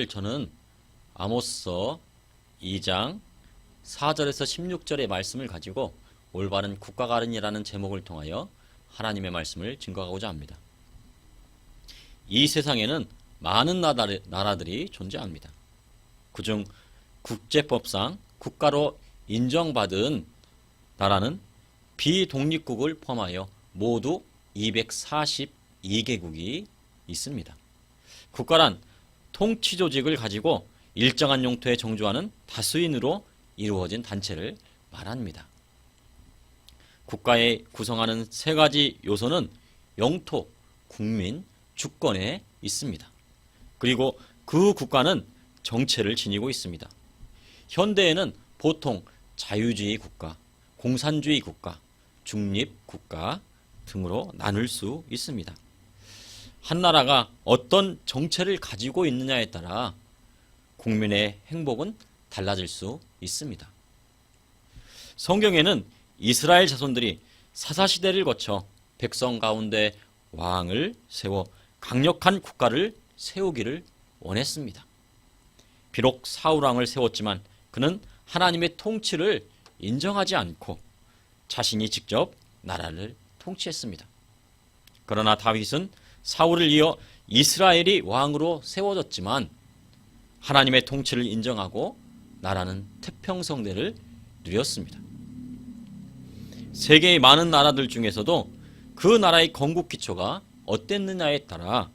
저는 아모스서 2장 4절에서 16절의 말씀을 가지고 올바른 국가가른이라는 제목을 통하여 하나님의 말씀을 증거하고자 합니다. 이 세상에는 많은 나라들이 존재합니다. 그중 국제법상 국가로 인정받은 나라는 비독립국을 포함하여 모두 242개국이 있습니다. 국가란 통치 조직을 가지고 일정한 용토에 정주하는 다수인으로 이루어진 단체를 말합니다. 국가에 구성하는 세 가지 요소는 영토, 국민, 주권에 있습니다. 그리고 그 국가는 정체를 지니고 있습니다. 현대에는 보통 자유주의 국가, 공산주의 국가, 중립 국가 등으로 나눌 수 있습니다. 한 나라가 어떤 정체를 가지고 있느냐에 따라 국민의 행복은 달라질 수 있습니다. 성경에는 이스라엘 자손들이 사사시대를 거쳐 백성 가운데 왕을 세워 강력한 국가를 세우기를 원했습니다. 비록 사울왕을 세웠지만 그는 하나님의 통치를 인정하지 않고 자신이 직접 나라를 통치했습니다. 그러나 다윗은 사울을 이어 이스라엘이 왕으로 세워졌지만 하나님의 통치를 인정하고 나라는 태평성대를 누렸습니다. 세계의 많은 나라들 중에서도 그 나라의 건국 기초가 어땠느냐에 따라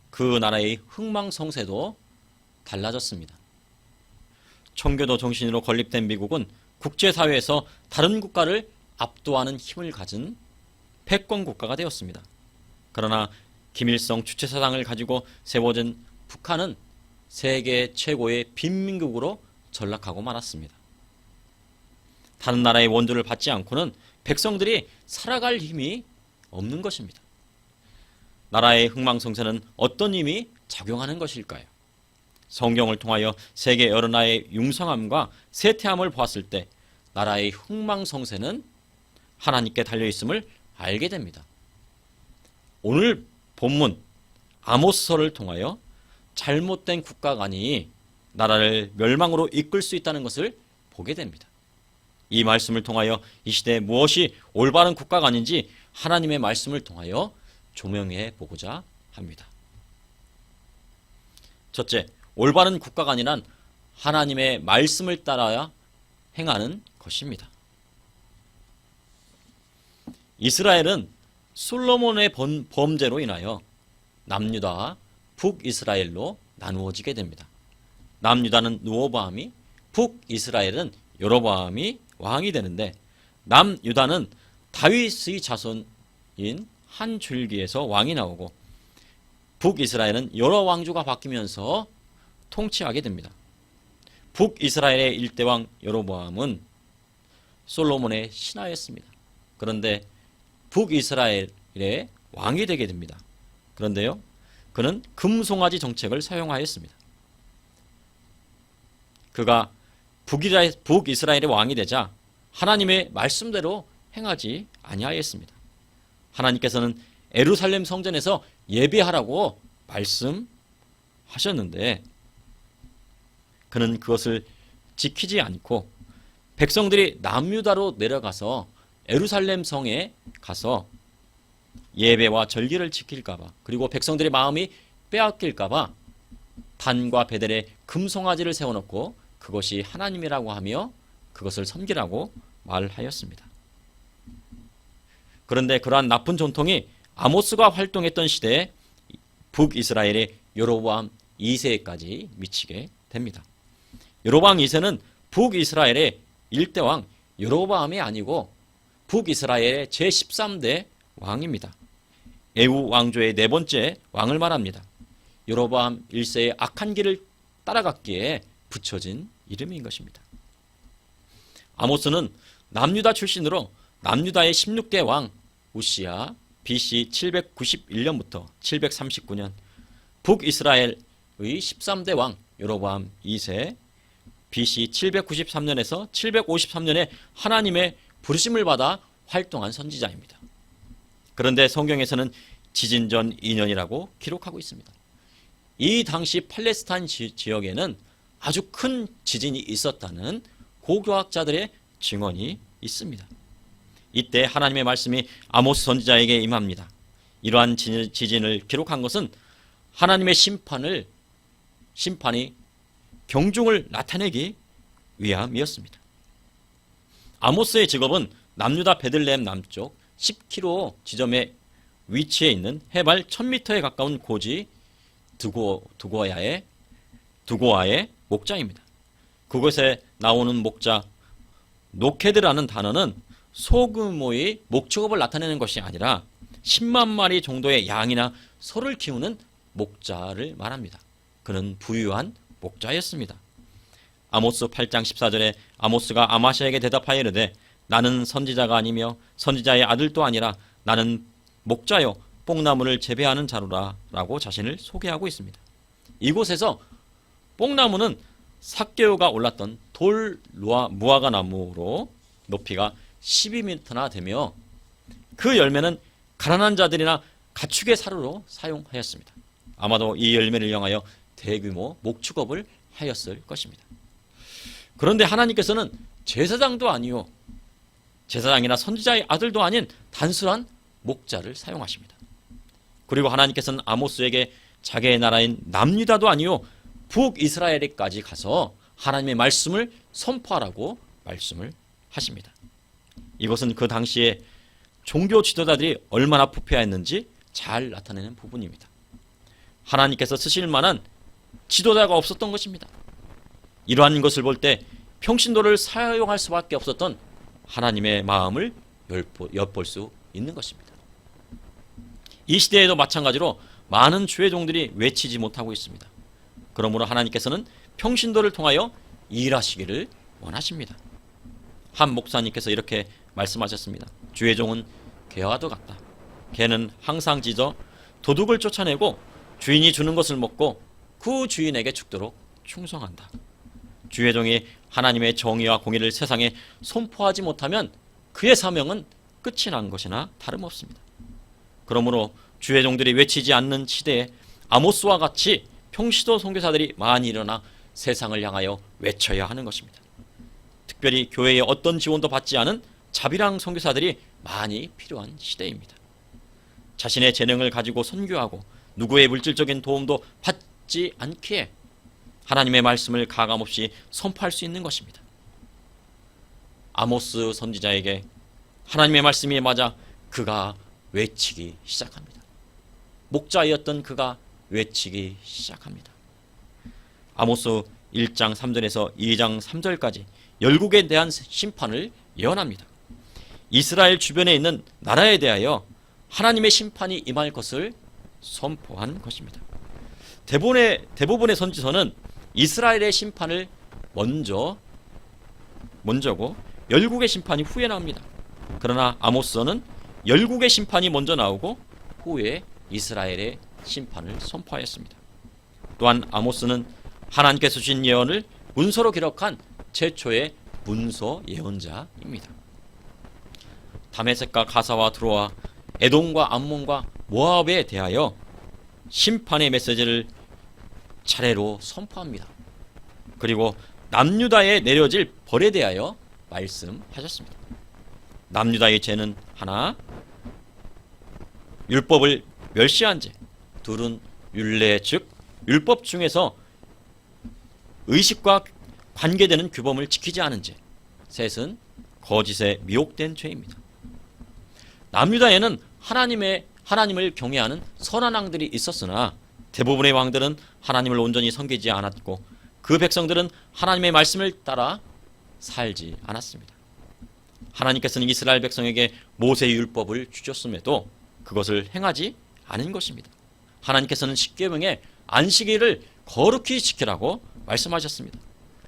그 나라의 흥망성쇠도 달라졌습니다. 청교도 정신으로 건립된 미국은 국제사회에서 다른 국가를 압도하는 힘을 가진 패권 국가가 되었습니다. 그러나 김일성 주체사상을 가지고 세워진 북한은 세계 최고의 빈민국으로 전락하고 말았습니다. 다른 나라의 원조를 받지 않고는 백성들이 살아갈 힘이 없는 것입니다. 나라의 흥망성쇠는 어떤 힘이 작용하는 것일까요? 성경을 통하여 세계 여러 나라의 융성함과 쇠퇴함을 보았을 때 나라의 흥망성쇠는 하나님께 달려있음을 알게 됩니다. 오늘 본문 아모스서를 통하여 잘못된 국가관이 나라를 멸망으로 이끌 수 있다는 것을 보게 됩니다. 이 말씀을 통하여 이 시대에 무엇이 올바른 국가관인지 하나님의 말씀을 통하여 조명해 보고자 합니다. 첫째, 올바른 국가관이란 하나님의 말씀을 따라야 행하는 것입니다. 이스라엘은 솔로몬의 범죄로 인하여 남유다와 북이스라엘로 나누어지게 됩니다. 남유다는 르호보암이, 북이스라엘은 여로보암이 왕이 되는데 남유다는 다윗의 자손인 한 줄기에서 왕이 나오고 북이스라엘은 여러 왕조가 바뀌면서 통치하게 됩니다. 북이스라엘의 일대왕 여로보암은 솔로몬의 신하였습니다. 그런데 북이스라엘의 왕이 되게 됩니다. 그런데요, 그는 금송아지 정책을 사용하였습니다. 그가 북이스라엘의 왕이 되자 하나님의 말씀대로 행하지 아니하였습니다. 하나님께서는 예루살렘 성전에서 예배하라고 말씀하셨는데 그는 그것을 지키지 않고 백성들이 남유다로 내려가서 예루살렘 성에 가서 예배와 절기를 지킬까봐, 그리고 백성들의 마음이 빼앗길까봐 단과 베델에 금송아지를 세워놓고 그것이 하나님이라고 하며 그것을 섬기라고 말하였습니다. 그런데 그러한 나쁜 전통이 아모스가 활동했던 시대에 북이스라엘의 여로보암 2세까지 미치게 됩니다. 여로보암 2세는 북이스라엘의 일대왕 여로보암이 아니고 북이스라엘의 제13대 왕입니다. 에우 왕조의 네 번째 왕을 말합니다. 여로보암 1세의 악한 길을 따라갔기에 붙여진 이름인 것입니다. 아모스는 남유다 출신으로 남유다의 16대 왕 우시야 BC 791년부터 739년, 북이스라엘의 13대 왕 여로보암 2세 BC 793년에서 753년에 하나님의 부르심을 받아 활동한 선지자입니다. 그런데 성경에서는 지진 전 2년이라고 기록하고 있습니다. 이 당시 팔레스타인 지역에는 아주 큰 지진이 있었다는 고고학자들의 증언이 있습니다. 이때 하나님의 말씀이 아모스 선지자에게 임합니다. 이러한 지진을 기록한 것은 하나님의 심판이 경중을 나타내기 위함이었습니다. 아모스의 직업은 남유다 베들레헴 남쪽 10km 지점에 위치해 있는 해발 1000m에 가까운 고지 드고아의 목자입니다. 그곳에 나오는 목자 노케드라는 단어는 소규모의 목축업을 나타내는 것이 아니라 10만 마리 정도의 양이나 소를 키우는 목자를 말합니다. 그는 부유한 목자였습니다. 아모스 8장 14절에 아모스가 아마시아에게 대답하여 이르되 나는 선지자가 아니며 선지자의 아들도 아니라 나는 목자요 뽕나무를 재배하는 자로라 라고 자신을 소개하고 있습니다. 이곳에서 뽕나무는 삭개오가 올랐던 돌 무화과 나무로 높이가 12m나 되며 그 열매는 가난한 자들이나 가축의 사료로 사용하였습니다. 아마도 이 열매를 이용하여 대규모 목축업을 하였을 것입니다. 그런데 하나님께서는 제사장도 아니요 제사장이나 선지자의 아들도 아닌 단순한 목자를 사용하십니다. 그리고 하나님께서는 아모스에게 자기의 나라인 남유다도 아니요 북이스라엘에까지 가서 하나님의 말씀을 선포하라고 말씀을 하십니다. 이것은 그 당시에 종교 지도자들이 얼마나 부패했는지 잘 나타내는 부분입니다. 하나님께서 쓰실 만한 지도자가 없었던 것입니다. 이러한 것을 볼 때 평신도를 사용할 수밖에 없었던 하나님의 마음을 엿볼 수 있는 것입니다. 이 시대에도 마찬가지로 많은 주의 종들이 외치지 못하고 있습니다. 그러므로 하나님께서는 평신도를 통하여 일하시기를 원하십니다. 한 목사님께서 이렇게 말씀하셨습니다. 주의 종은 개와도 같다. 개는 항상 짖어 도둑을 쫓아내고 주인이 주는 것을 먹고 그 주인에게 죽도록 충성한다. 주의 종이 하나님의 정의와 공의를 세상에 선포하지 못하면 그의 사명은 끝이 난 것이나 다름없습니다. 그러므로 주의 종들이 외치지 않는 시대에 아모스와 같이 평시도 선교사들이 많이 일어나 세상을 향하여 외쳐야 하는 것입니다. 특별히 교회에 어떤 지원도 받지 않은 자비랑 선교사들이 많이 필요한 시대입니다. 자신의 재능을 가지고 선교하고 누구의 물질적인 도움도 받지 않기에 하나님의 말씀을 가감없이 선포할 수 있는 것입니다. 아모스 선지자에게 하나님의 말씀이 맞아 그가 외치기 시작합니다. 목자였던 그가 외치기 시작합니다. 아모스 1장 3절에서 2장 3절까지 열국에 대한 심판을 예언합니다. 이스라엘 주변에 있는 나라에 대하여 하나님의 심판이 임할 것을 선포한 것입니다. 대부분의 선지서는 이스라엘의 심판을 먼저고 열국의 심판이 후에 나옵니다. 그러나 아모스는 열국의 심판이 먼저 나오고 후에 이스라엘의 심판을 선포하였습니다. 또한 아모스는 하나님께서 주신 예언을 문서로 기록한 최초의 문서 예언자입니다. 다메섹과 가사와 드로아, 에돔과 암몬과 모압에 대하여 심판의 메시지를 차례로 선포합니다. 그리고 남유다에 내려질 벌에 대하여 말씀하셨습니다. 남유다의 죄는 하나, 율법을 멸시한 죄, 둘은 율례 즉 율법 중에서 의식과 관계되는 규범을 지키지 않은 죄, 셋은 거짓에 미혹된 죄입니다. 남유다에는 하나님을 경외하는 선한 왕들이 있었으나 대부분의 왕들은 하나님을 온전히 섬기지 않았고 그 백성들은 하나님의 말씀을 따라 살지 않았습니다. 하나님께서는 이스라엘 백성에게 모세의 율법을 주셨음에도 그것을 행하지 않은 것입니다. 하나님께서는 십계명에 안식일을 거룩히 지키라고 말씀하셨습니다.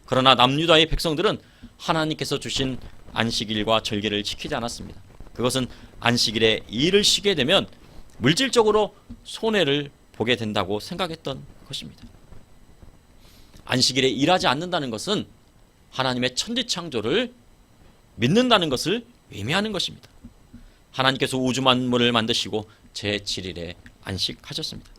그러나 남유다의 백성들은 하나님께서 주신 안식일과 절기를 지키지 않았습니다. 그것은 안식일에 일을 쉬게 되면 물질적으로 손해를 보게 된다고 생각했던 것입니다. 안식일에 일하지 않는다는 것은 하나님의 천지창조를 믿는다는 것을 의미하는 것입니다. 하나님께서 우주 만물을 만드시고 제7일에 안식하셨습니다.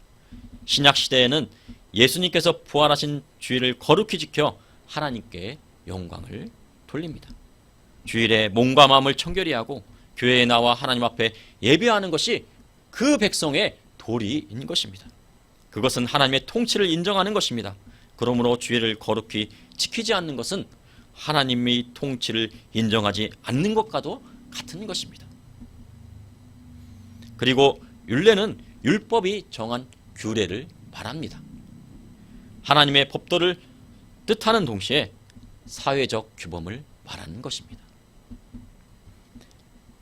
신약 시대에는 예수님께서 부활하신 주일을 거룩히 지켜 하나님께 영광을 돌립니다. 주일에 몸과 마음을 청결히 하고 교회에 나와 하나님 앞에 예배하는 것이 그 백성의 도리인 것입니다. 그것은 하나님의 통치를 인정하는 것입니다. 그러므로 주일을 거룩히 지키지 않는 것은 하나님의 통치를 인정하지 않는 것과도 같은 것입니다. 그리고 율례는 율법이 정한 규례를 말합니다. 하나님의 법도를 뜻하는 동시에 사회적 규범을 말하는 것입니다.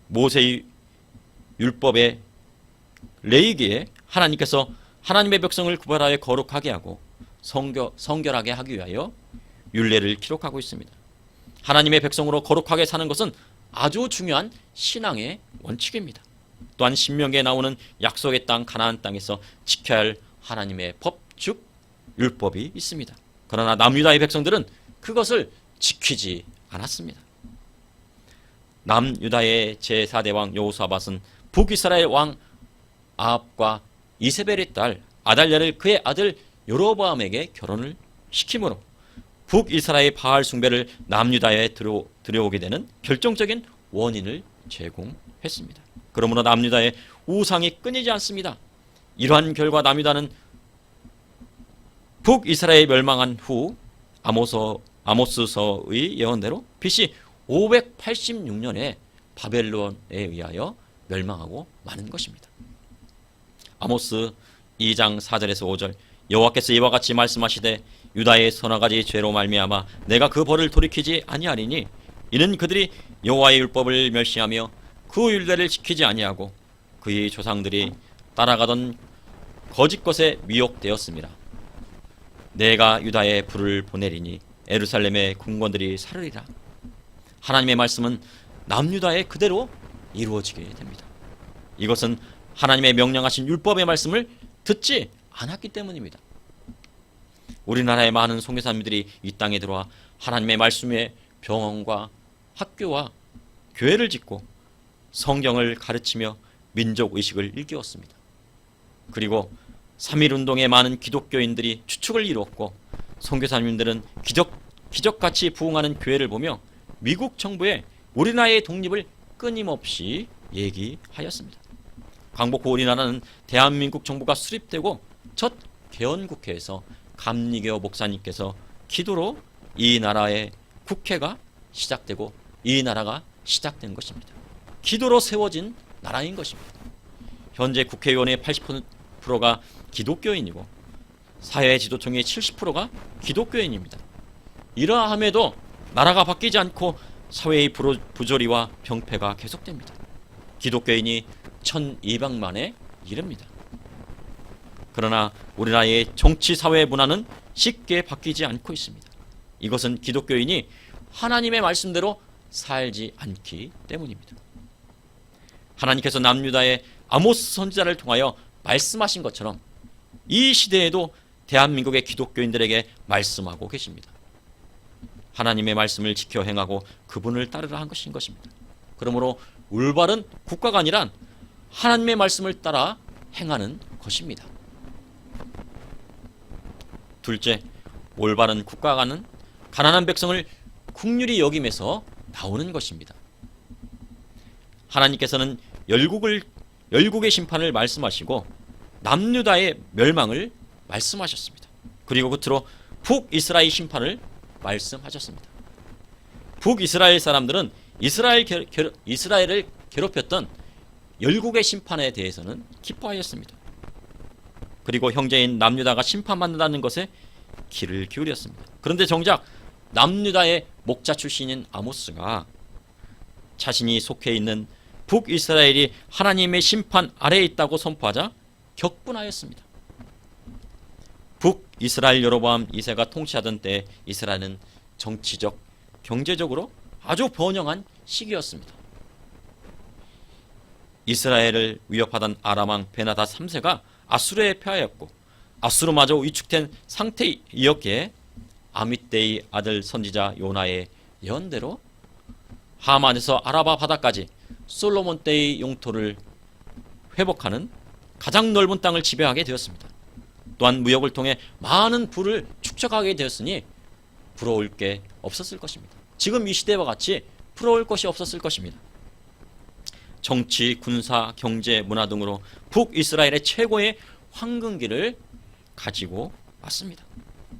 모세의 율법의 레위기에 하나님께서 하나님의 백성을 구별하여 거룩하게 하고 성결하게 하기 위하여 율례를 기록하고 있습니다. 하나님의 백성으로 거룩하게 사는 것은 아주 중요한 신앙의 원칙입니다. 또한 신명기에 나오는 약속의 땅 가나안 땅에서 지켜야 할 하나님의 법, 즉 율법이 있습니다. 그러나 남유다의 백성들은 그것을 지키지 않았습니다. 남유다의 제4대 왕 여호사밧은 북이스라엘 왕 아합과 이세벨의 딸 아달랴를 그의 아들 여로보암에게 결혼을 시키므로 북이스라엘 바알 숭배를 남유다에 들여오게 되는 결정적인 원인을 제공했습니다. 그러므로 남유다의 우상이 끊이지 않습니다. 이러한 결과 남유다는 북이스라엘 멸망한 후 아모스서의 예언대로 BC 586년에 바벨론에 의하여 멸망하고 마는 것입니다. 아모스 2장 4절에서 5절 여호와께서 이와 같이 말씀하시되 유다의 서너 가지 죄로 말미암아 내가 그 벌을 돌이키지 아니하리니 이는 그들이 여호와의 율법을 멸시하며 그 율례를 지키지 아니하고 그의 조상들이 따라가던 거짓 것에 미혹되었습니다. 내가 유다에 불을 보내리니 예루살렘의 궁궐들이 사르리라. 하나님의 말씀은 남유다에 그대로 이루어지게 됩니다. 이것은 하나님의 명령하신 율법의 말씀을 듣지 않았기 때문입니다. 우리나라의 많은 선교사님들이 이 땅에 들어와 하나님의 말씀의 병원과 학교와 교회를 짓고 성경을 가르치며 민족의식을 일깨웠습니다. 그리고 3.1운동에 많은 기독교인들이 추측을 이루었고 선교사님들은 기적같이 부흥하는 교회를 보며 미국 정부의 우리나라의 독립을 끊임없이 얘기하였습니다. 광복 후 우리나라는 대한민국 정부가 수립되고 첫 개헌국회에서 감리교 목사님께서 기도로 이 나라의 국회가 시작되고 이 나라가 시작된 것입니다. 기도로 세워진 나라인 것입니다. 현재 국회의원의 80%가 기독교인이고 사회 지도층의 70%가 기독교인입니다. 이러함에도 나라가 바뀌지 않고 사회의 부조리와 병폐가 계속됩니다. 기독교인이 1200만에 이릅니다. 그러나 우리나라의 정치 사회 문화는 쉽게 바뀌지 않고 있습니다. 이것은 기독교인이 하나님의 말씀대로 살지 않기 때문입니다. 하나님께서 남유다의 아모스 선지자를 통하여 말씀하신 것처럼 이 시대에도 대한민국의 기독교인들에게 말씀하고 계십니다. 하나님의 말씀을 지켜 행하고 그분을 따르라 한 것인 것입니다. 그러므로 올바른 국가가 아니란 하나님의 말씀을 따라 행하는 것입니다. 둘째, 올바른 국가가는 가난한 백성을 긍휼히 여김에서 나오는 것입니다. 하나님께서는 열국의 심판을 말씀하시고 남유다의 멸망을 말씀하셨습니다. 그리고 끝으로 북이스라엘 심판을 말씀하셨습니다. 북이스라엘 사람들은 이스라엘을 괴롭혔던 열국의 심판에 대해서는 기뻐하였습니다. 그리고 형제인 남유다가 심판받는다는 것에 귀를 기울였습니다. 그런데 정작 남유다의 목자 출신인 아모스가 자신이 속해 있는 북이스라엘이 하나님의 심판 아래에 있다고 선포하자 격분하였습니다. 북이스라엘 여로보암 2세가 통치하던 때 이스라엘은 정치적, 경제적으로 아주 번영한 시기였습니다. 이스라엘을 위협하던 아람왕 베나다 3세가 아수르에 패하였고 아수르마저 위축된 상태이었기에 아미떼의 아들 선지자 요나의 예언대로 하만에서 아라바 바다까지 솔로몬 때의 영토를 회복하는 가장 넓은 땅을 지배하게 되었습니다. 또한 무역을 통해 많은 부를 축적하게 되었으니 부러울 게 없었을 것입니다. 지금 이 시대와 같이 부러울 것이 없었을 것입니다. 정치, 군사, 경제, 문화 등으로 북이스라엘의 최고의 황금기를 가지고 왔습니다.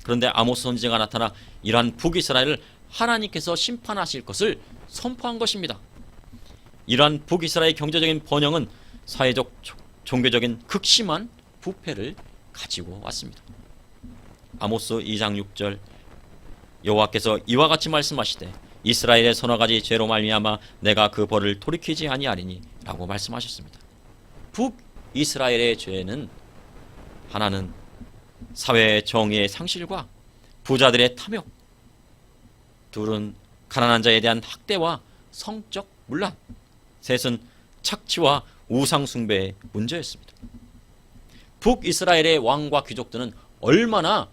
그런데 아모스 선지자가 나타나 이러한 북이스라엘을 하나님께서 심판하실 것을 선포한 것입니다. 이러한 북이스라엘 경제적인 번영은 사회적, 종교적인 극심한 부패를 가지고 왔습니다. 아모스 2장 6절 여호와께서 이와 같이 말씀하시되 이스라엘의 서너 가지 죄로 말미암아 내가 그 벌을 돌이키지 아니하리니 라고 말씀하셨습니다. 북이스라엘의 죄는 하나는 사회 정의의 상실과 부자들의 탐욕, 둘은 가난한 자에 대한 학대와 성적 문란, 셋은 착취와 우상 숭배의 문제였습니다. 북이스라엘의 왕과 귀족들은 얼마나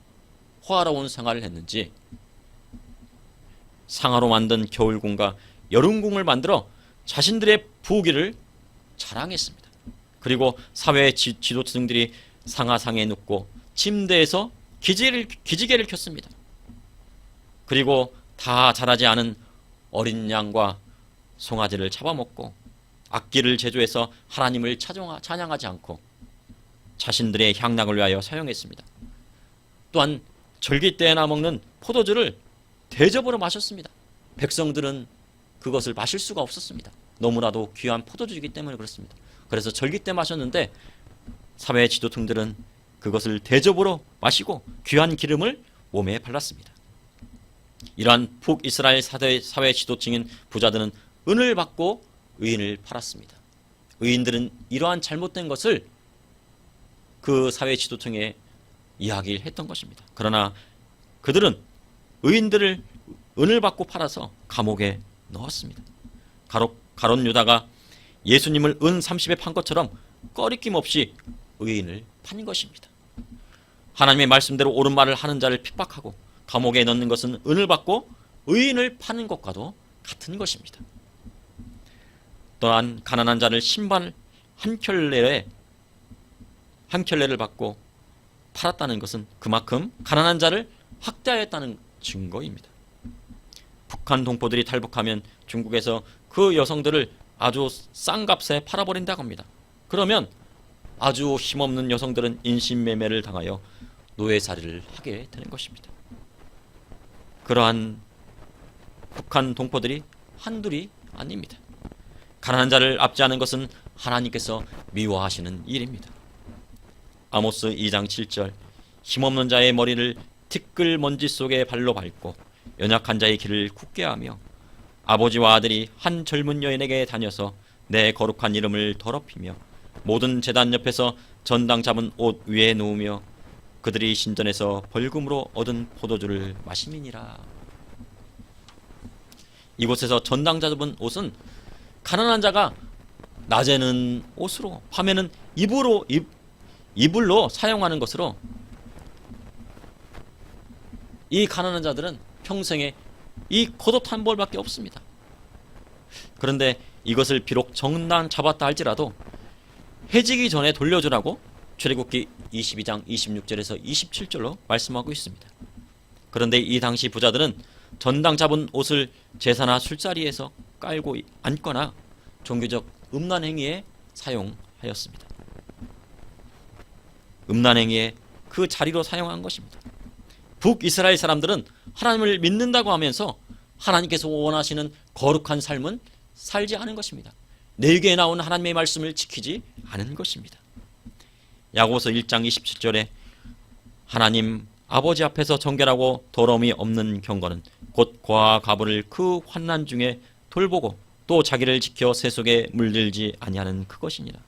호화로운 생활을 했는지 상아로 만든 겨울궁과 여름궁을 만들어 자신들의 부귀를 자랑했습니다. 그리고 사회의 지도층들이 상하상에 눕고 침대에서 기지개를 켰습니다. 그리고 다 자라지 않은 어린 양과 송아지를 잡아먹고 악기를 제조해서 하나님을 찬양하지 않고 자신들의 향락을 위하여 사용했습니다. 또한 절기 때나 먹는 포도주를 대접으로 마셨습니다. 백성들은 그것을 마실 수가 없었습니다. 너무나도 귀한 포도주이기 때문에 그렇습니다. 그래서 절기 때 마셨는데 사회 지도층들은 그것을 대접으로 마시고 귀한 기름을 몸에 발랐습니다. 이러한 북이스라엘 사회 지도층인 부자들은 은을 받고 의인을 팔았습니다. 의인들은 이러한 잘못된 것을 그 사회 지도층에 이야기를 했던 것입니다. 그러나 그들은 의인들을 은을 받고 팔아서 감옥에 넣었습니다. 가롯 유다가 예수님을 은 30에 판 것처럼 꺼리낌 없이 의인을 판 것입니다. 하나님의 말씀대로 옳은 말을 하는 자를 핍박하고 감옥에 넣는 것은 은을 받고 의인을 파는 것과도 같은 것입니다. 또한 가난한 자를 신발 한 켤레를 받고 팔았다는 것은 그만큼 가난한 자를 학대하였다는 증거입니다. 북한 동포들이 탈북하면 중국에서 그 여성들을 아주 싼 값에 팔아버린다고 합니다. 그러면 아주 힘없는 여성들은 인신매매를 당하여 노예살이를 하게 되는 것입니다. 그러한 북한 동포들이 한둘이 아닙니다. 가난한 자를 압제하는 것은 하나님께서 미워하시는 일입니다. 아모스 2장 7절 힘없는 자의 머리를 티끌 먼지 속에 발로 밟고 연약한 자의 길을 굳게 하며 아버지와 아들이 한 젊은 여인에게 다녀서 내 거룩한 이름을 더럽히며 모든 제단 옆에서 전당 잡은 옷 위에 놓으며 그들이 신전에서 벌금으로 얻은 포도주를 마심이니라. 이곳에서 전당 잡은 옷은 가난한 자가 낮에는 옷으로 밤에는 이불로 사용하는 것으로 이 가난한 자들은 평생에 이 겉옷 한 벌밖에 없습니다. 그런데 이것을 비록 전당 잡았다 할지라도 해지기 전에 돌려주라고 출애굽기 22장 26절에서 27절로 말씀하고 있습니다. 그런데 이 당시 부자들은 전당 잡은 옷을 제사나 술자리에서 깔고 앉거나 종교적 음란 행위에 사용하였습니다. 음란 행위에 그 자리로 사용한 것입니다. 북이스라엘 사람들은 하나님을 믿는다고 하면서 하나님께서 원하시는 거룩한 삶은 살지 않은 것입니다. 내게 나온 하나님의 말씀을 지키지 않은 것입니다. 야고보서 1장 27절에 하나님 아버지 앞에서 정결하고 더러움이 없는 경건은 곧 고아와 과부를 그 환난 중에 돌보고 또 자기를 지켜 세속에 물들지 아니하는 그것이니라.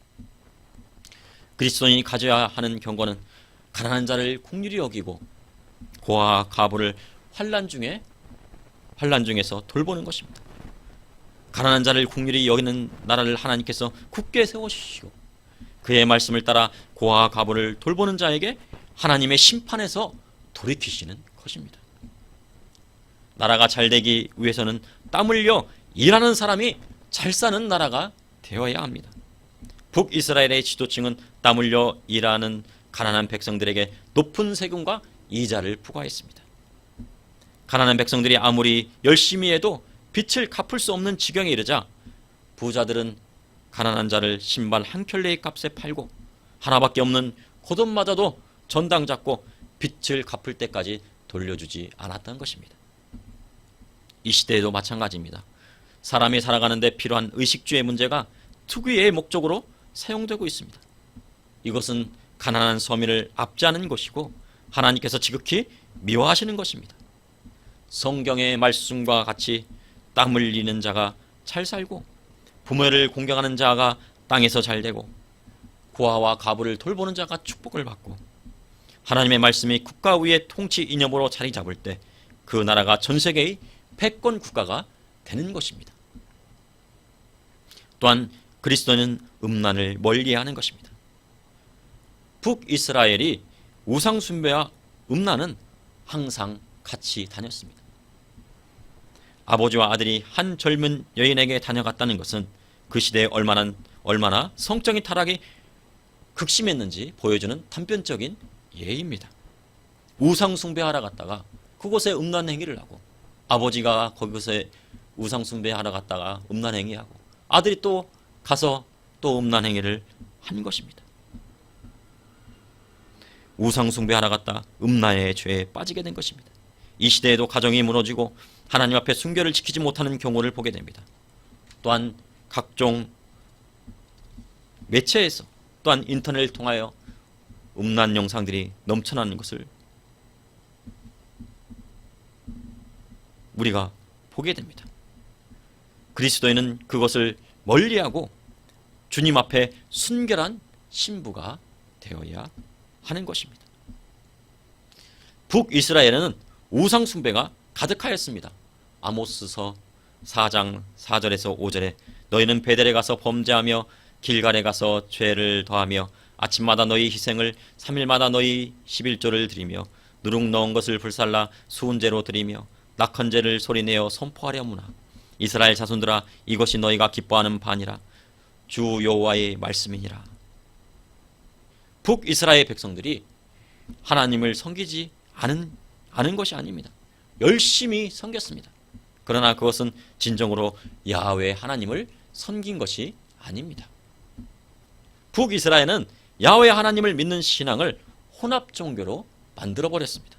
그리스도인이 가져야 하는 경건은 가난한 자를 긍휼히 여기고 고아와 과부를 환난 중에서 돌보는 것입니다. 가난한 자를 긍휼히 여기는 나라를 하나님께서 굳게 세워주시고 그의 말씀을 따라 고아와 과부를 돌보는 자에게 하나님의 심판에서 돌이키시는 것입니다. 나라가 잘되기 위해서는 땀 흘려 일하는 사람이 잘 사는 나라가 되어야 합니다. 북이스라엘의 지도층은 땀 흘려 일하는 가난한 백성들에게 높은 세금과 이자를 부과했습니다. 가난한 백성들이 아무리 열심히 해도 빚을 갚을 수 없는 지경에 이르자 부자들은 가난한 자를 신발 한 켤레의 값에 팔고 하나밖에 없는 고돈마저도 전당 잡고 빚을 갚을 때까지 돌려주지 않았던 것입니다. 이 시대에도 마찬가지입니다. 사람이 살아가는데 필요한 의식주의 문제가 투기의 목적으로 사용되고 있습니다. 이것은 가난한 서민을 압제하는 것이고 하나님께서 지극히 미워하시는 것입니다. 성경의 말씀과 같이 땀 흘리는 자가 잘 살고 부모를 공경하는 자가 땅에서 잘 되고 고아와 가부를 돌보는 자가 축복을 받고 하나님의 말씀이 국가 위의 통치 이념으로 자리 잡을 때 그 나라가 전 세계의 패권 국가가 되는 것입니다. 또한 그리스도는 음란을 멀리하는 것입니다. 북이스라엘이 우상 숭배와 음란은 항상 같이 다녔습니다. 아버지와 아들이 한 젊은 여인에게 다녀갔다는 것은 그 시대에 얼마나 성적인 타락이 극심했는지 보여주는 단편적인 예입니다. 우상 숭배하러 갔다가 그곳에 음란 행위를 하고 아버지가 거기서 우상 숭배하러 갔다가 음란 행위하고 아들이 또 가서 또 음란 행위를 한 것입니다. 우상 숭배하러 갔다 음란의 죄에 빠지게 된 것입니다. 이 시대에도 가정이 무너지고 하나님 앞에 순결을 지키지 못하는 경우를 보게 됩니다. 또한 각종 매체에서 또한 인터넷을 통하여 음란 영상들이 넘쳐나는 것을 우리가 보게 됩니다. 그리스도인은 그것을 멀리하고 주님 앞에 순결한 신부가 되어야 하는 것입니다. 북이스라엘에는 우상 숭배가 가득하였습니다. 아모스서 4장 4절에서 5절에 너희는 베델에 가서 범죄하며 길갈에 가서 죄를 더하며 아침마다 너희 희생을 3일마다 너희 11조를 드리며 누룩 넣은 것을 불살라 수은제로 드리며 낙헌제를 소리내어 선포하려무나 이스라엘 자손들아 이것이 너희가 기뻐하는 바니라 주 여호와의 말씀이니라. 북이스라엘 백성들이 하나님을 섬기지 않은 것이 아닙니다. 열심히 섬겼습니다. 그러나 그것은 진정으로 야훼 하나님을 섬긴 것이 아닙니다. 북이스라엘은 야훼 하나님을 믿는 신앙을 혼합 종교로 만들어버렸습니다.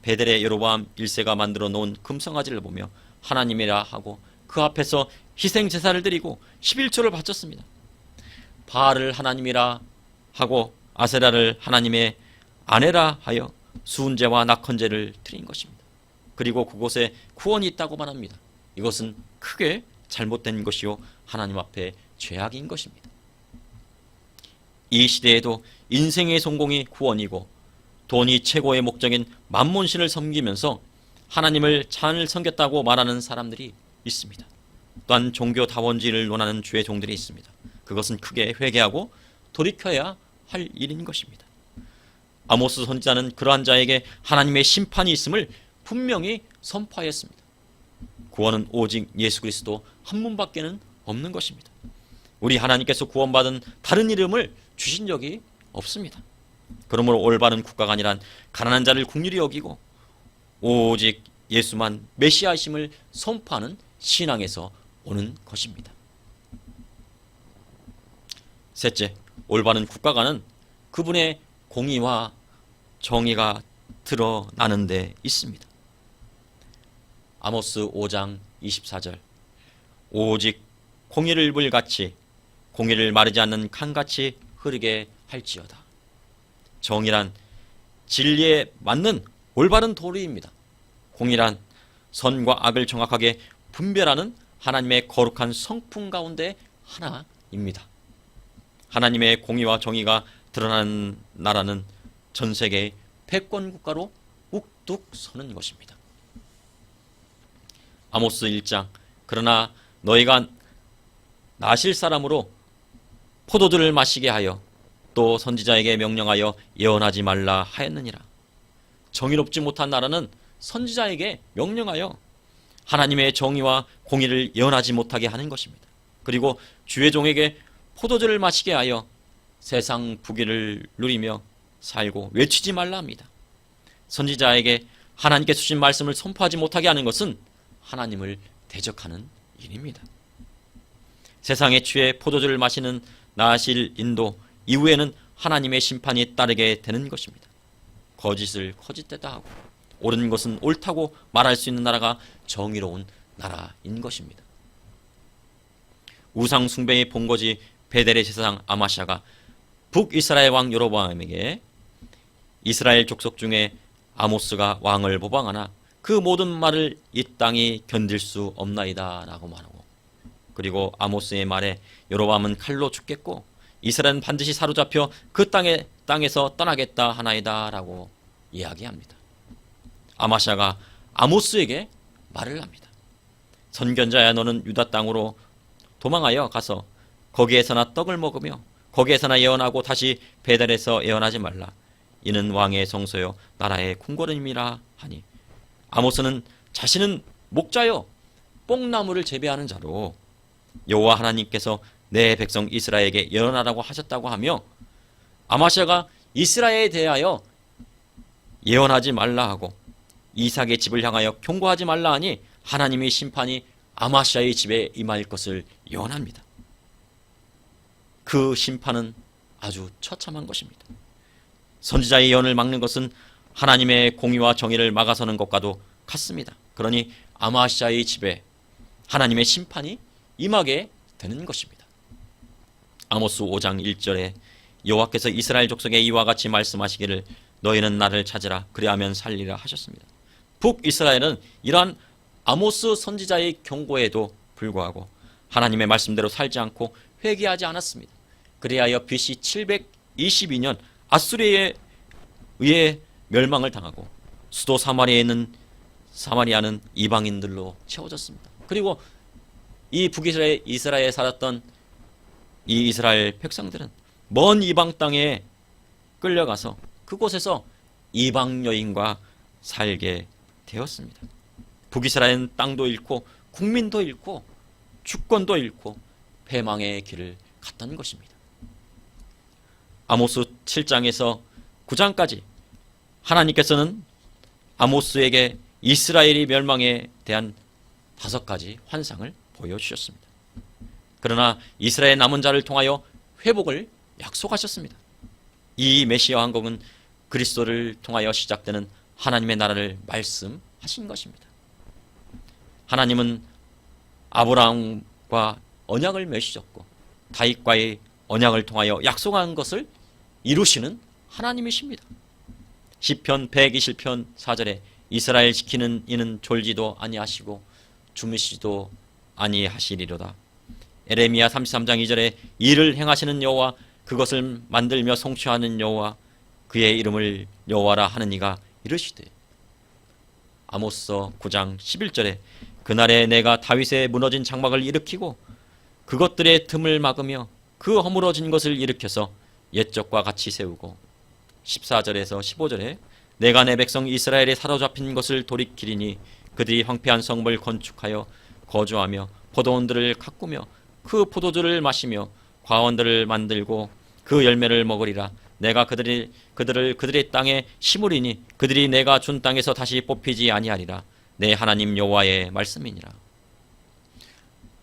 베델의 여로보암 1세가 만들어 놓은 금성아지를 보며 하나님이라 하고 그 앞에서 희생 제사를 드리고 11조를 바쳤습니다. 바알을 하나님이라 하고 아세라를 하나님의 아내라 하여 수은제와 낙헌제를 드린 것입니다. 그리고 그곳에 구원이 있다고만 합니다. 이것은 크게 잘못된 것이요 하나님 앞에 죄악인 것입니다. 이 시대에도 인생의 성공이 구원이고 돈이 최고의 목적인 만몬신을 섬기면서 하나님을 잘 섬겼다고 말하는 사람들이 있습니다. 또한 종교다원주의를 논하는 주의 종들이 있습니다. 그것은 크게 회개하고 돌이켜야 할 일인 것입니다. 아모스 선지자는 그러한 자에게 하나님의 심판이 있음을 분명히 선포하였습니다. 구원은 오직 예수 그리스도 한 분밖에는 없는 것입니다. 우리 하나님께서 구원받은 다른 이름을 주신 적이 없습니다. 그러므로 올바른 국가가 아니란 가난한 자를 긍휼히 여기고 오직 예수만 메시아이심을 선포하는 신앙에서 오는 것입니다. 셋째, 올바른 국가가는 그분의 공의와 정의가 드러나는 데 있습니다. 아모스 5장 24절 오직 공의를 물같이 공의를 마르지 않는 강같이 흐르게 할지어다. 정의란 진리에 맞는 올바른 도리입니다. 공의란 선과 악을 정확하게 분별하는 하나님의 거룩한 성품 가운데 하나입니다. 하나님의 공의와 정의가 드러나는 나라는 전 세계의 패권 국가로 우뚝 서는 것입니다. 아모스 1장 그러나 너희가 나실 사람으로 포도주를 마시게 하여 또 선지자에게 명령하여 예언하지 말라 하였느니라. 정의롭지 못한 나라는 선지자에게 명령하여 하나님의 정의와 공의를 예언하지 못하게 하는 것입니다. 그리고 주의 종에게 포도주를 마시게 하여 세상 부귀를 누리며 살고 외치지 말라 합니다. 선지자에게 하나님께 주신 말씀을 선포하지 못하게 하는 것은 하나님을 대적하는 일입니다. 세상에 취해 포도주를 마시는 나실 인도 이후에는 하나님의 심판이 따르게 되는 것입니다. 거짓을 거짓되다 하고 옳은 것은 옳다고 말할 수 있는 나라가 정의로운 나라인 것입니다. 우상 숭배의 본거지 베델의 제사장 아마시아가 북이스라엘 왕 여로보암에게 이스라엘 족속 중에 아모스가 왕을 모방하나 그 모든 말을 이 땅이 견딜 수 없나이다 라고 말하고, 그리고 아모스의 말에 여로보암은 칼로 죽겠고 이스라엘은 반드시 사로잡혀 그 땅에서 떠나겠다 하나이다 라고 이야기합니다. 아마시아가 아모스에게 말을 합니다. 선견자야, 너는 유다 땅으로 도망하여 가서 거기에서나 떡을 먹으며 거기에서나 예언하고 다시 베델에서 예언하지 말라. 이는 왕의 성소요 나라의 궁궐임이라 하니, 아모스는 자신은 목자요 뽕나무를 재배하는 자로 여호와 하나님께서 내 백성 이스라엘에게 예언하라고 하셨다고 하며, 아마시아가 이스라엘에 대하여 예언하지 말라 하고 이삭의 집을 향하여 경고하지 말라 하니 하나님의 심판이 아마시아의 집에 임할 것을 예언합니다. 그 심판은 아주 처참한 것입니다. 선지자의 예언을 막는 것은 하나님의 공의와 정의를 막아서는 것과도 같습니다. 그러니 아마시아의 집에 하나님의 심판이 임하게 되는 것입니다. 아모스 5장 1절에 여호와께서 이스라엘 족속에 이와 같이 말씀하시기를 너희는 나를 찾으라 그리하면 살리라 하셨습니다. 북이스라엘은 이러한 아모스 선지자의 경고에도 불구하고 하나님의 말씀대로 살지 않고 회개하지 않았습니다. 그리하여 BC 722년 아수리에 의해 멸망을 당하고 수도 사마리아는 이방인들로 채워졌습니다. 그리고 이 북이스라엘에 살았던 이 이스라엘 백성들은 먼 이방 땅에 끌려가서 그곳에서 이방 여인과 살게 되었습니다. 북이스라엘은 땅도 잃고 국민도 잃고 주권도 잃고 패망의 길을 갔던 것입니다. 아모스 7장에서 9장까지 하나님께서는 아모스에게 이스라엘이 멸망에 대한 5가지 환상을 보여주셨습니다. 그러나 이스라엘 남은 자를 통하여 회복을 약속하셨습니다. 이 메시아 왕국은 그리스도를 통하여 시작되는 하나님의 나라를 말씀하신 것입니다. 하나님은 아브라함과 언약을 맺으셨고 다윗과의 언약을 통하여 약속한 것을 이루시는 하나님이십니다. 시편 120편 4절에 이스라엘 지키는 이는 졸지도 아니하시고 주무시지도 아니하시리로다. 에레미야 33장 2절에 일을 행하시는 여호와 그것을 만들며 성취하는 여호와 그의 이름을 여호와라 하는 이가 이르시되, 아모스 9장 11절에 그날에 내가 다윗의 무너진 장막을 일으키고 그것들의 틈을 막으며 그 허물어진 것을 일으켜서 옛적과 같이 세우고, 14절에서 15절에 내가 내 백성 이스라엘에 사로잡힌 것을 돌이키리니 그들이 황폐한 성읍을 건축하여 거주하며 포도원들을 가꾸며 그 포도주를 마시며 과원들을 만들고 그 열매를 먹으리라. 내가 그들을 그들의 땅에 심으리니 그들이 내가 준 땅에서 다시 뽑히지 아니하리라. 내 하나님 여호와의 말씀이니라.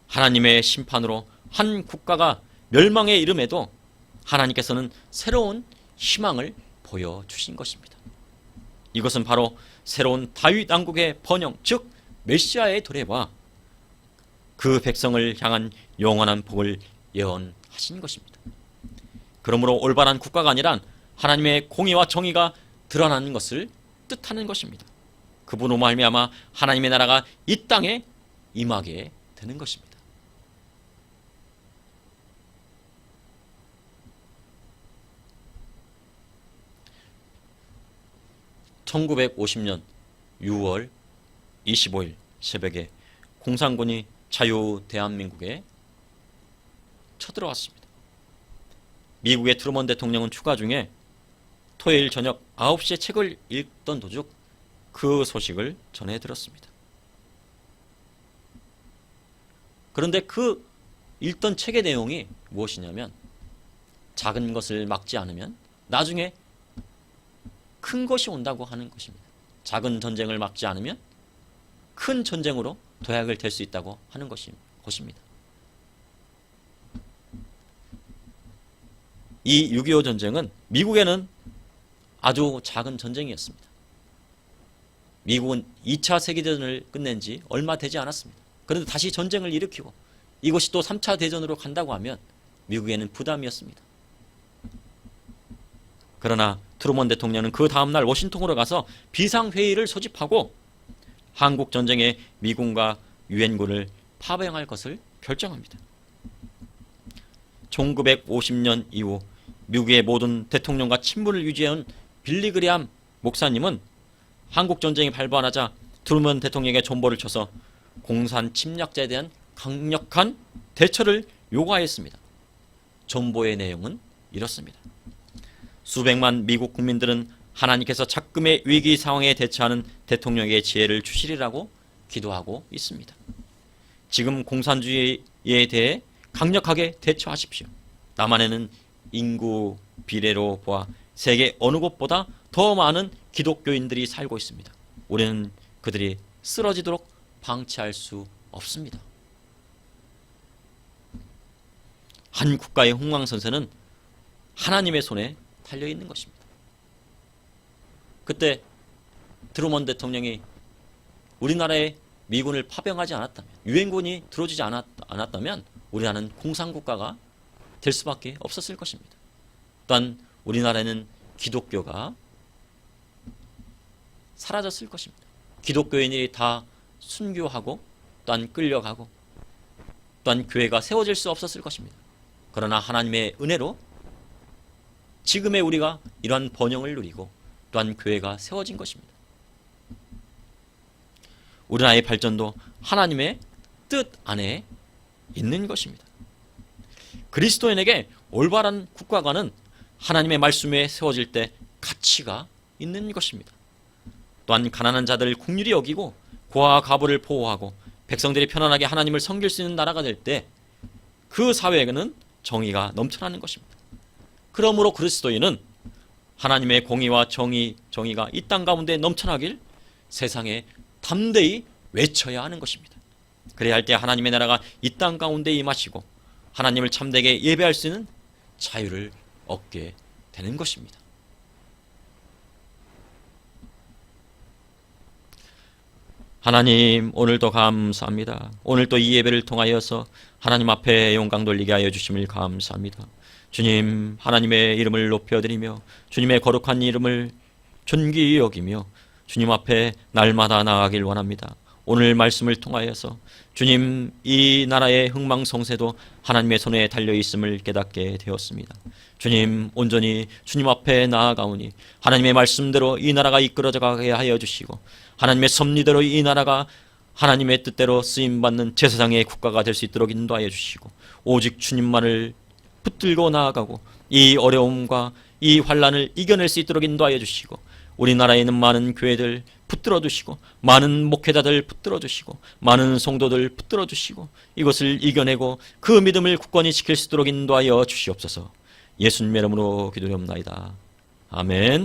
하나님의 심판으로 한 국가가 멸망에 이름에도 하나님께서는 새로운 희망을 보여주신 것입니다. 이것은 바로 새로운 다윗 왕국의 번영, 즉 메시아의 도래와 그 백성을 향한 영원한 복을 예언하신 것입니다. 그러므로 올바른 국가가 아니란 하나님의 공의와 정의가 드러나는 것을 뜻하는 것입니다. 그분으로 말미암아 하나님의 나라가 이 땅에 임하게 되는 것입니다. (1950년 6월 25일) 새벽에 공산군이 자유 대한민국에 쳐들어왔습니다. 미국의 트루먼 대통령은 휴가 중에 토요일 저녁 9시에 책을 읽던 도중 그 소식을 전해 들었습니다. 그런데 그 읽던 책의 내용이 무엇이냐면 작은 것을 막지 않으면 나중에 큰 것이 온다고 하는 것입니다. 작은 전쟁을 막지 않으면 큰 전쟁으로 도약을 될 수 있다고 하는 것입니다. 이 6.25 전쟁은 미국에는 아주 작은 전쟁이었습니다. 미국은 2차 세계대전을 끝낸 지 얼마 되지 않았습니다. 그런데 다시 전쟁을 일으키고 이것이 또 3차 대전으로 간다고 하면 미국에는 부담이었습니다. 그러나 트루먼 대통령은 그 다음날 워싱턴으로 가서 비상회의를 소집하고 한국전쟁에 미군과 유엔군을 파병할 것을 결정합니다. 1950년 이후 미국의 모든 대통령과 친분을 유지해온 빌리 그레함 목사님은 한국전쟁이 발발하자 트루먼 대통령에게 존버를 쳐서 공산 침략자에 대한 강력한 대처를 요구하였습니다. 존버의 내용은 이렇습니다. 수백만 미국 국민들은 하나님께서 작금의 위기 상황에 대처하는 대통령에게 지혜를 주시리라고 기도하고 있습니다. 지금 공산주의에 대해 강력하게 대처하십시오. 남한에는 인구 비례로 보아 세계 어느 곳보다 더 많은 기독교인들이 살고 있습니다. 우리는 그들이 쓰러지도록 방치할 수 없습니다. 한 국가의 흥망성쇠는 하나님의 손에 달려 있는 것입니다. 그때 트루먼 대통령이 우리나라에 미군을 파병하지 않았다면, 유엔군이 들어오지 않았다면 우리나라는 공산국가가 될 수밖에 없었을 것입니다. 또한 우리나라에는 기독교가 사라졌을 것입니다. 기독교인이 다 순교하고 또한 끌려가고 또한 교회가 세워질 수 없었을 것입니다. 그러나 하나님의 은혜로 지금의 우리가 이러한 번영을 누리고 또한 교회가 세워진 것입니다. 우리나라의 발전도 하나님의 뜻 안에 있는 것입니다. 그리스도인에게 올바른 국가관은 하나님의 말씀에 세워질 때 가치가 있는 것입니다. 또한 가난한 자들을 긍휼히 여기고 고아와 과부를 보호하고 백성들이 편안하게 하나님을 섬길 수 있는 나라가 될 때 그 사회에는 정의가 넘쳐나는 것입니다. 그러므로 그리스도인은 하나님의 공의와 정의가 이 땅 가운데 넘쳐나길 세상에 담대히 외쳐야 하는 것입니다. 그래야 할 때 하나님의 나라가 이 땅 가운데 임하시고 하나님을 참되게 예배할 수 있는 자유를 얻게 되는 것입니다. 하나님, 오늘도 감사합니다. 오늘도 이 예배를 통하여서 하나님 앞에 영광 돌리게 하여 주심을 감사합니다. 주님, 하나님의 이름을 높여드리며 주님의 거룩한 이름을 존귀히 여기며 주님 앞에 날마다 나아가길 원합니다. 오늘 말씀을 통하여서 주님, 이 나라의 흥망성쇠도 하나님의 손에 달려있음을 깨닫게 되었습니다. 주님, 온전히 주님 앞에 나아가오니 하나님의 말씀대로 이 나라가 이끌어져 가게 하여 주시고 하나님의 섭리대로 이 나라가 하나님의 뜻대로 쓰임받는 제사장의 국가가 될 수 있도록 인도하여 주시고 오직 주님만을 붙들고 나아가고 이 어려움과 이 환난을 이겨낼 수 있도록 인도하여 주시고 우리나라에 있는 많은 교회들 붙들어 주시고 많은 목회자들 붙들어 주시고 많은 성도들 붙들어 주시고 이것을 이겨내고 그 믿음을 굳건히 지킬 수 있도록 인도하여 주시옵소서. 예수님의 이름으로 기도드립니다. 아멘.